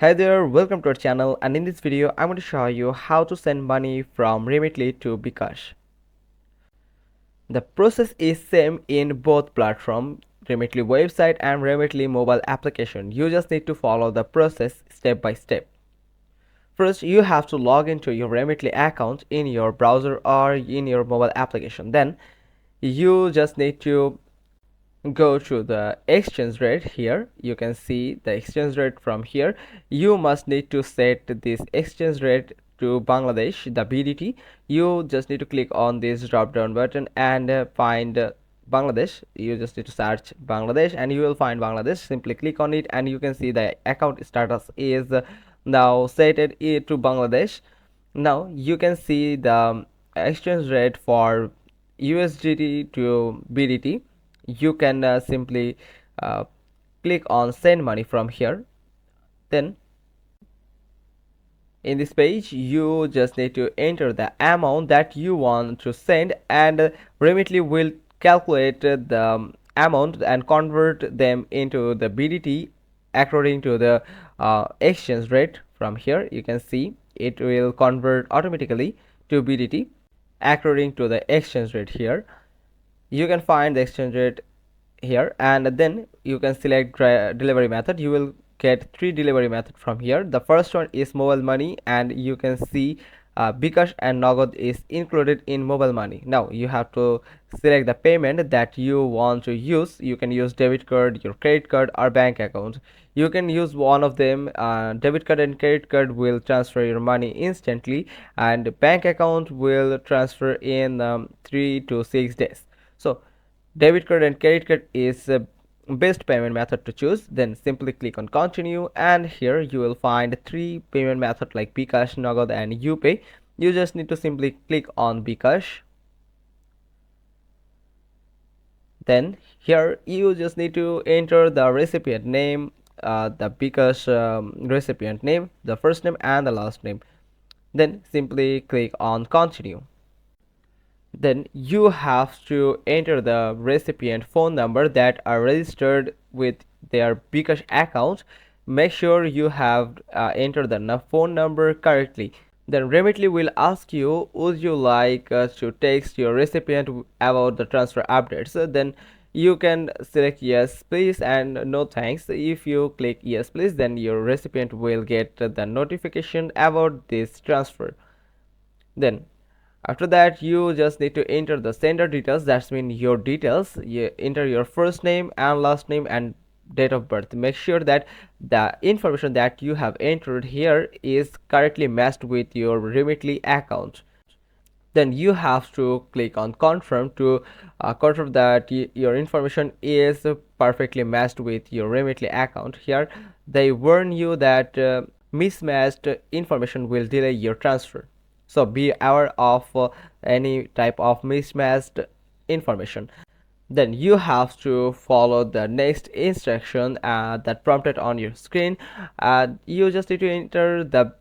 Hi there, welcome to our channel, and in this video I'm going to show you how to send money from Remitly to Bkash. The process is same in both platform, Remitly website and Remitly mobile application. You just need to follow the process step by step. First, you have to log into your Remitly account in your browser or in your mobile application. Then you just need to go to the exchange rate. Here you can see the exchange rate. From here you must need to set this exchange rate to Bangladesh, the BDT. You just need to click on this drop down button and find Bangladesh. You just need to search Bangladesh and you will find Bangladesh. Simply click on it and you can see the account status is now set it to Bangladesh. Now you can see the exchange rate for USDT to BDT. You can simply click on send money from here. Then in this page you just need to enter the amount that you want to send, and Remitly will calculate the amount and convert them into the BDT according to the exchange rate. From here you can see it will convert automatically to BDT according to the exchange rate. Here you can find the exchange rate here, and then you can select delivery method. You will get three delivery method from here. The first one is mobile money, and you can see Bkash and Nagad is included in mobile money. Now you have to select the payment that you want to use. You can use debit card, your credit card, or bank account. You can use one of them. Debit card and credit card will transfer your money instantly, and bank account will transfer in 3 to 6 days. So debit card and credit card is the best payment method to choose. Then simply click on continue, and here you will find three payment methods like Bkash, Nagad, and UPay. You just need to simply click on Bkash. Then here you just need to enter the recipient name, the Bkash recipient name, the first name and the last name. Then simply click on continue. Then you have to enter the recipient phone number that are registered with their Bkash account. Make sure you have entered the phone number correctly. Then Remitly will ask you, would you like to text your recipient about the transfer updates? Then you can select yes please and no thanks. If you click yes please, then your recipient will get the notification about this transfer. Then after that you just need to enter the sender details. That's mean your details. You enter your first name and last name and date of birth. Make sure that the information that you have entered here is correctly matched with your Remitly account. Then you have to click on confirm to confirm that your information is perfectly matched with your Remitly account. Here they warn you that mismatched information will delay your transfer, so be aware of any type of mismatched information. Then you have to follow the next instruction that prompted on your screen. You just need to enter the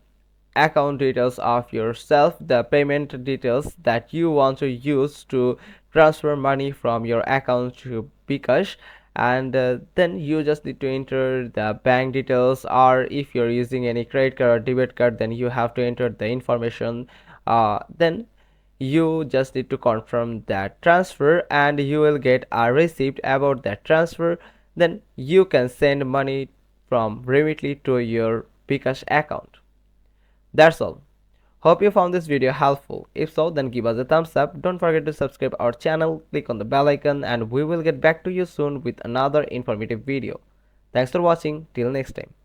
account details of yourself, the payment details that you want to use to transfer money from your account to Bkash, and then you just need to enter the bank details, or if you're using any credit card or debit card, then you have to enter the information. Then you just need to confirm that transfer, and you will get a receipt about that transfer. Then you can send money from Remitly to your Bkash account. That's all. Hope you found this video helpful. If so, then give us a thumbs up. Don't forget to subscribe our channel, click on the bell icon, and we will get back to you soon with another informative video. Thanks for watching. Till next time.